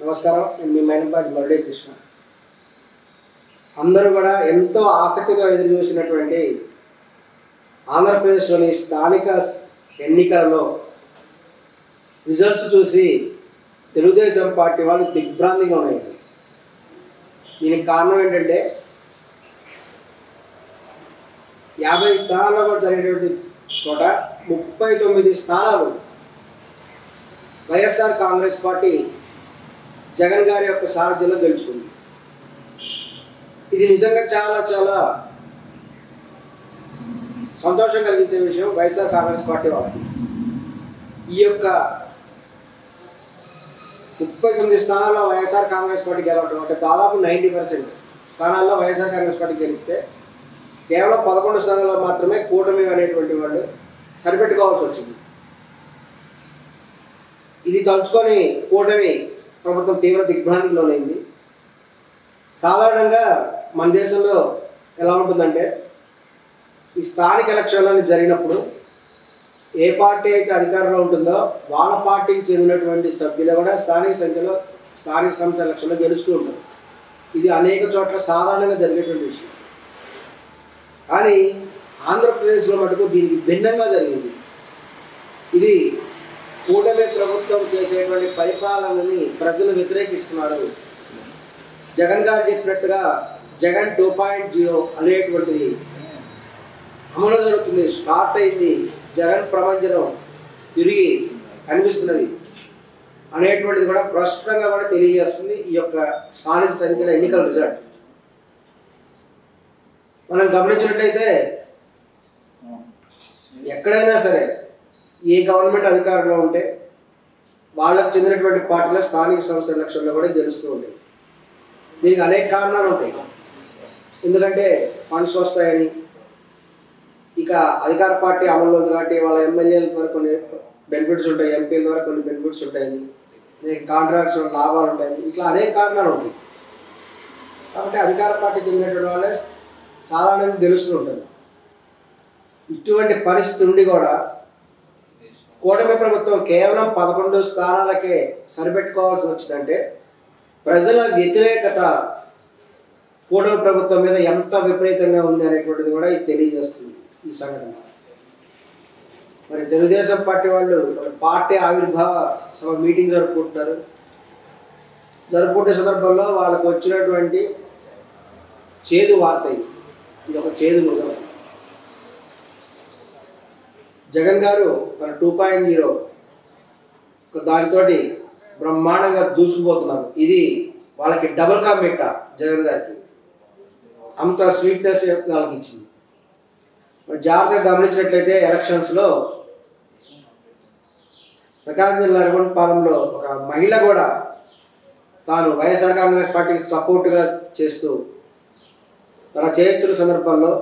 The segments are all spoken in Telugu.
నమస్కారం. నేను మీ మైనపాటి మురళీకృష్ణ. అందరూ కూడా ఎంతో ఆసక్తిగా ఎదురు చూసినటువంటి ఆంధ్రప్రదేశ్లోని స్థానిక ఎన్నికలలో రిజల్ట్స్ చూసి తెలుగుదేశం పార్టీ వాళ్ళు దిగ్భ్రాంతిగా ఉన్నాయి. దీనికి కారణం ఏంటంటే 50 స్థానాల్లో కూడా జరిగేటువంటి చోట 39 స్థానాలు వైఎస్ఆర్ కాంగ్రెస్ పార్టీ జగన్ గారి యొక్క సారథ్యంలో గెలుచుకుంది. ఇది నిజంగా చాలా చాలా సంతోషం కలిగించే విషయం వైఎస్ఆర్ కాంగ్రెస్ పార్టీ వాళ్ళకి. ఈ యొక్క 39 స్థానాల్లో వైఎస్ఆర్ కాంగ్రెస్ పార్టీ గెలవడం అంటే దాదాపు 90% స్థానాల్లో వైఎస్ఆర్ కాంగ్రెస్ పార్టీ గెలిస్తే కేవలం 11 స్థానాల్లో మాత్రమే కూటమి అనేటువంటి వాళ్ళు సరిపెట్టుకోవాల్సి వచ్చింది. ఇది తలుచుకొని కూటమి ప్రభుత్వం తీవ్ర దిగ్భ్రాంతికి లోనైంది. సాధారణంగా మన దేశంలో ఎలా ఉంటుందంటే ఈ స్థానిక ఎలక్షన్లు జరిగినప్పుడు ఏ పార్టీ అయితే అధికారంలో ఉంటుందో వాళ్ళ పార్టీకి చెందినటువంటి సభ్యులు కూడా స్థానిక సంస్థ ఎలక్షన్లో గెలుస్తూ ఉంటారు. ఇది అనేక చోట్ల సాధారణంగా జరిగేటువంటి విషయం. కానీ ఆంధ్రప్రదేశ్లో మటుకు దీనికి భిన్నంగా జరిగింది. ఇది కూటమి ప్రభుత్వం చేసేటువంటి పరిపాలనని ప్రజలు వ్యతిరేకిస్తున్నారు. జగన్ గారు చెప్పినట్టుగా జగన్ 2.0 అనేటువంటిది అమలు జరుగుతుంది, స్టార్ట్ అయింది, జగన్ ప్రపంచం తిరిగి కనిపిస్తున్నది అనేటువంటిది కూడా ప్రస్ఫుటంగా కూడా తెలియజేస్తుంది ఈ యొక్క స్థానిక సంస్థల ఎన్నికల రిజల్ట్. మనం గమనించినట్లయితే ఎక్కడైనా సరే ఏ గవర్నమెంట్ అధికారంలో ఉంటే వాళ్ళకు చెందినటువంటి పార్టీల స్థానిక సంస్థల ఎలక్షన్లో కూడా గెలుస్తూ ఉంటాయి. దీనికి అనేక కారణాలు ఉంటాయి. ఎందుకంటే ఫండ్స్ వస్తాయని, ఇక అధికార పార్టీ అమల్లో ఉంది కాబట్టి వాళ్ళ ఎమ్మెల్యేల ద్వారా కొన్ని బెనిఫిట్స్ ఉంటాయి, ఎంపీల ద్వారా కొన్ని బెనిఫిట్స్ ఉంటాయని, కాంట్రాక్ట్స్ లాభాలు ఉంటాయని, ఇట్లా అనేక కారణాలు ఉంటాయి. కాబట్టి అధికార పార్టీ చెందినటువంటి వాళ్ళే సాధారణంగా గెలుస్తూ ఉంటారు. ఇటువంటి పరిస్థితి ఉండి కూడా కూటమి ప్రభుత్వం కేవలం 11 స్థానాలకే సరిపెట్టుకోవాల్సి వచ్చిందంటే ప్రజల వ్యతిరేకత కూటమి ప్రభుత్వం మీద ఎంత విపరీతంగా ఉంది అనేటువంటిది కూడా ఇది తెలియజేస్తుంది ఈ సంఘటన. మరి తెలుగుదేశం పార్టీ వాళ్ళు పార్టీ ఆవిర్భావ సభ మీటింగ్ జరుపుకుంటున్నారు. జరుపుకునే సందర్భంలో వాళ్ళకు వచ్చినటువంటి చేదు వార్త ఇది ఒక చేదు నిజం. జగన్ గారు తన 2.0 దానితో బ్రహ్మాండంగా దూసుకుపోతున్నారు. ఇది వాళ్ళకి డబుల్ కామెంట్ జగన్ గారికి అంత స్వీట్నెస్ వాళ్ళకి ఇచ్చింది. మరి జాగ్రత్తగా గమనించినట్లయితే ఎలక్షన్స్లో ప్రకాశం జిల్లా పాలెంలో ఒక మహిళ కూడా తాను వైఎస్ఆర్ కాంగ్రెస్ పార్టీకి సపోర్ట్గా చేస్తూ తన చేతుల సందర్భంలో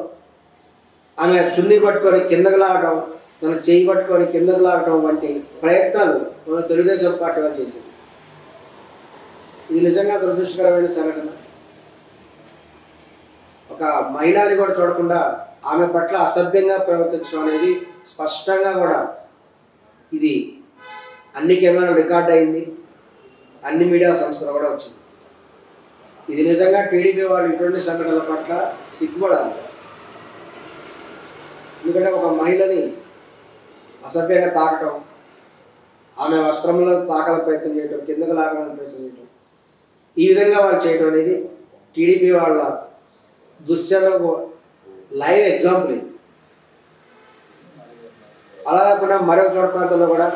ఆమె చున్నీ పట్టుకొని కిందకు లాగడం, తన చేయి పట్టుకొని కిందకు లాగడం వంటి ప్రయత్నాలు తెలుగుదేశం పార్టీ వాళ్ళు చేసింది. ఇది నిజంగా దురదృష్టకరమైన సంఘటన. ఒక మహిళని కూడా చూడకుండా ఆమె పట్ల అసభ్యంగా ప్రవర్తించడం అనేది స్పష్టంగా కూడా ఇది అన్ని కెమెరాలు రికార్డ్ అయింది, అన్ని మీడియా సంస్థలు కూడా వచ్చింది. ఇది నిజంగా టీడీపీ వాళ్ళు ఇటువంటి సంఘటనల పట్ల సిగ్గుపడాలి. ఎందుకంటే ఒక మహిళని అసభ్యంగా తాకటం, ఆమె వస్త్రంలో తాకల ప్రయత్నం చేయడం, కిందకు లాగాలని ప్రయత్నం చేయడం, ఈ విధంగా వాళ్ళు చేయడం అనేది టీడీపీ వాళ్ళ దుశ్చర్యలకు లైవ్ ఎగ్జాంపుల్ ఇది. అలా కాకుండా మరొక చోట ప్రాంతంలో కూడా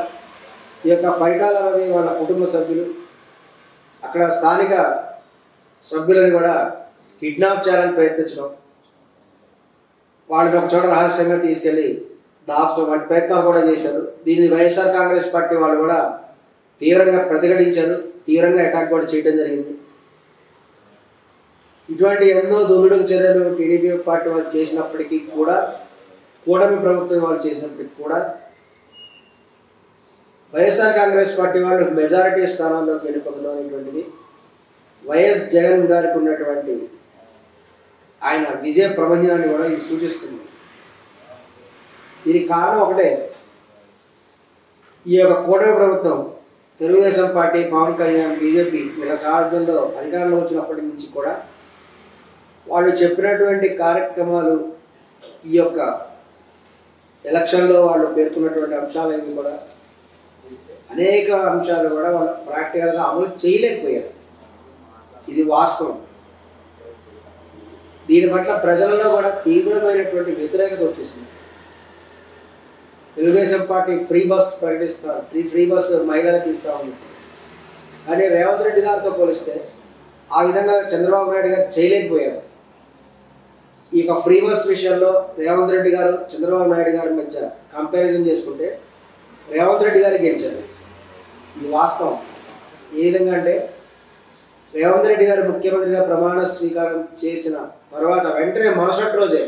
ఈ యొక్క పరిటాల రవి వాళ్ళ కుటుంబ సభ్యులు అక్కడ స్థానిక సభ్యులను కూడా కిడ్నాప్ చేయాలని ప్రయత్నించడం, వాళ్ళని ఒక చోట రహస్యంగా తీసుకెళ్ళి దాచడం వంటి ప్రయత్నాలు కూడా చేశారు. దీన్ని వైఎస్ఆర్ కాంగ్రెస్ పార్టీ వాళ్ళు కూడా తీవ్రంగా ప్రతిఘటించారు, తీవ్రంగా అటాక్ కూడా చేయడం జరిగింది. ఇటువంటి ఎన్నో దుర్విడుగు చర్యలు టీడీపీ పార్టీ వాళ్ళు చేసినప్పటికీ కూడా, కూటమి ప్రభుత్వం వాళ్ళు చేసినప్పటికీ కూడా వైఎస్ఆర్ కాంగ్రెస్ పార్టీ వాళ్ళు మెజారిటీ స్థానాల్లో గెలుపొందడం అనేటువంటిది వైఎస్ జగన్ గారికి ఉన్నటువంటి ఆయన విజయ ప్రపంచాన్ని కూడా ఇది సూచిస్తుంది. దీనికి కారణం ఒకటే, ఈ యొక్క కూటమి ప్రభుత్వం తెలుగుదేశం పార్టీ, పవన్ కళ్యాణ్, బీజేపీ వీళ్ళ సారథ్యంలో అధికారంలో వచ్చినప్పటి నుంచి కూడా వాళ్ళు చెప్పినటువంటి కార్యక్రమాలు, ఈ యొక్క ఎలక్షన్లో వాళ్ళు పేర్కొన్నటువంటి అంశాలన్నీ కూడా అనేక అంశాలు కూడా వాళ్ళు ప్రాక్టికల్గా అమలు చేయలేకపోయారు. ఇది వాస్తవం. దీని పట్ల ప్రజలలో కూడా తీవ్రమైనటువంటి వ్యతిరేకత వచ్చేసింది. తెలుగుదేశం పార్టీ ఫ్రీ బస్ ప్రకటిస్తారు, ఫ్రీ బస్ మహిళలకు ఇస్తా ఉంది. కానీ రేవంత్ రెడ్డి గారితో పోలిస్తే ఆ విధంగా చంద్రబాబు నాయుడు గారు చేయలేకపోయారు. ఈ యొక్క ఫ్రీ బస్ విషయంలో రేవంత్ రెడ్డి గారు, చంద్రబాబు నాయుడు గారి మధ్య కంపారిజన్ చేసుకుంటే రేవంత్ రెడ్డి గారు గెలిచారు. ఇది వాస్తవం. ఏ విధంగా అంటే రేవంత్ రెడ్డి గారు ముఖ్యమంత్రిగా ప్రమాణ స్వీకారం చేసిన తర్వాత వెంటనే మరుసటి రోజే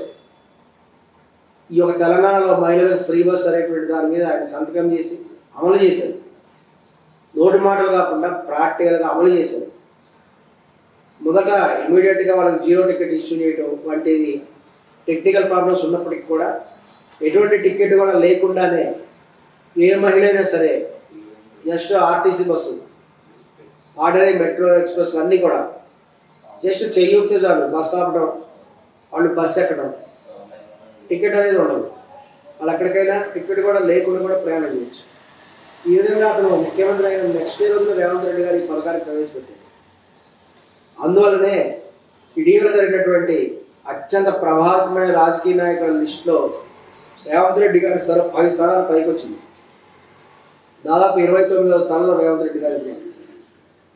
ఈ యొక్క తెలంగాణలో మహిళలకు ఫ్రీ బస్ అనేటువంటి దాని మీద ఆయన సంతకం చేసి అమలు చేశారు. నోటి మాటలు కాకుండా ప్రాక్టికల్గా అమలు చేశారు. మొదట ఇమీడియట్గా వాళ్ళకి 0 టికెట్ ఇష్యూ చేయడం వంటిది టెక్నికల్ ప్రాబ్లమ్స్ ఉన్నప్పటికీ కూడా ఎటువంటి టికెట్ కూడా లేకుండానే ఏ మహిళ అయినా సరే just RTC bus, ordinary metro express అన్నీ కూడా జస్ట్ చెయ్యితే చాలు బస్సు ఆపడం, వాళ్ళు బస్సు ఎక్కడం, టికెట్ అనేది ఉండదు. వాళ్ళు ఎక్కడికైనా టికెట్ కూడా లేకుండా కూడా ప్రయాణం చేయొచ్చు. ఈ విధంగా అతను ముఖ్యమంత్రి అయిన నెక్స్ట్ డే రోజున రేవంత్ రెడ్డి గారు ఈ పథకాన్ని ప్రవేశపెట్టారు. అందువల్లనే ఇటీవల జరిగినటువంటి అత్యంత ప్రభావితమైన రాజకీయ నాయకుల లిస్టులో రేవంత్ రెడ్డి గారి 10 స్థానాలు పైకి వచ్చింది. దాదాపు 29వ స్థానంలో రేవంత్ రెడ్డి గారు ఉన్నారు.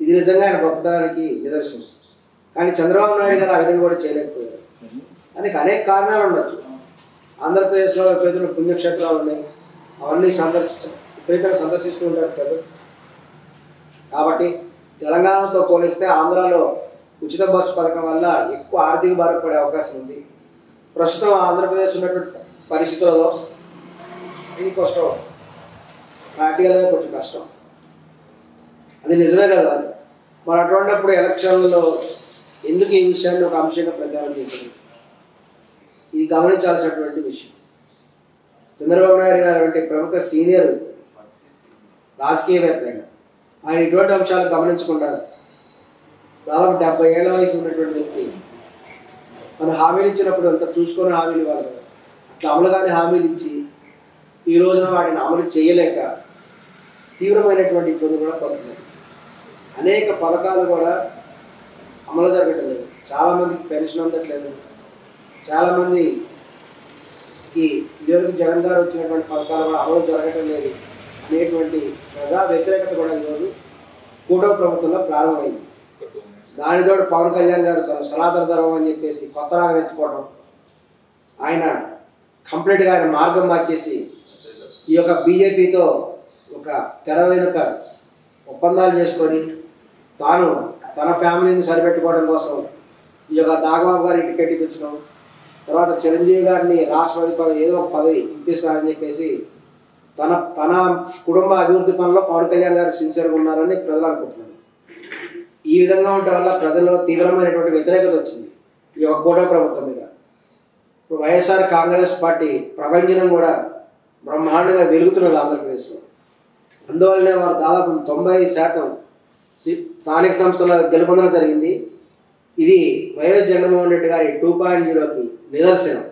ఇది నిజంగా ఆయన గొప్పతనానికి నిదర్శనం. కానీ చంద్రబాబు నాయుడు గారు ఆ విధంగా కూడా చేయలేకపోయారు. దానికి అనేక కారణాలు ఉండొచ్చు. ఆంధ్రప్రదేశ్లో విపరీతమైన పుణ్యక్షేత్రాలు ఉన్నాయి, అవన్నీ విపరీతంగా సందర్శిస్తూ ఉంటారు కదా. కాబట్టి తెలంగాణతో పోలిస్తే ఆంధ్రాలో ఉచిత బస్సు పథకం వల్ల ఎక్కువ ఆర్థిక భారం పడే అవకాశం ఉంది. ప్రస్తుతం ఆంధ్రప్రదేశ్ ఉన్నటువంటి పరిస్థితులలో ఇది కష్టం, ప్రాక్టికల్గా కొంచెం కష్టం. అది నిజమే కదా. మరి అటువంటిప్పుడు ఎలక్షన్లలో ఎందుకు ఈ విషయాన్ని ఒక అంశంగా ప్రచారం చేశారు? ఇది గమనించాల్సినటువంటి విషయం. చంద్రబాబు నాయుడు గారు అంటే ప్రముఖ సీనియర్ రాజకీయవేత్త ఆయన ఇటువంటి అంశాలు గమనించకుండా దాదాపు 70 ఏళ్ల వయసు ఉన్నటువంటి వ్యక్తి తను హామీలు ఇచ్చినప్పుడు అంత చూసుకొని హామీలు ఇవ్వాలి కదా. అట్లా అమలుగానే హామీలు ఇచ్చి ఈ రోజున వాటిని అమలు చేయలేక తీవ్రమైనటువంటి ఇబ్బంది కూడా పడుతుంది. అనేక పథకాలు కూడా అమలు జరగటం లేదు. చాలామందికి పెన్షన్ అందట్లేదు. చాలామందికి ఇదివరకు జగన్ గారు వచ్చినటువంటి పథకాలు కూడా అమలు జరగటం లేదు అనేటువంటి ప్రజా వ్యతిరేకత కూడా ఈరోజు కూటమి ప్రభుత్వంలో ప్రారంభమైంది. దానితో పవన్ కళ్యాణ్ గారు తను సనాతన ధర్మం అని చెప్పేసి కొత్త రాగం ఎత్తుకోవడం, ఆయన కంప్లీట్గా ఆయన మార్గం మార్చేసి ఈ యొక్క బీజేపీతో ఒక తెర వెనుక ఒప్పందాలు చేసుకొని తాను తన ఫ్యామిలీని సరిపెట్టుకోవడం కోసం ఈ యొక్క నాగబాబు గారికి టికెట్ ఇప్పించడం, తర్వాత చిరంజీవి గారిని రాష్ట్రపతి పదవి ఏదో ఒక పదవి ఇప్పిస్తారని చెప్పేసి తన కుటుంబ అభివృద్ధి పనుల్లో పవన్ కళ్యాణ్ గారు సిన్సియర్గా ఉన్నారని ప్రజలు అనుకుంటున్నారు. ఈ విధంగా ఉండటం వల్ల ప్రజల్లో తీవ్రమైనటువంటి వ్యతిరేకత వచ్చింది ఈ యొక్క కూటమి ప్రభుత్వం మీద. ఇప్పుడు వైఎస్ఆర్ కాంగ్రెస్ పార్టీ ప్రభంజనం కూడా బ్రహ్మాండంగా వెలుగుతున్నది ఆంధ్రప్రదేశ్లో. అందువల్లనే వారు దాదాపు 90% స్థానిక సంస్థల గెలుపొందడం జరిగింది. ఇది వైఎస్ జగన్మోహన్ రెడ్డి గారి 2.0కి నిదర్శనం.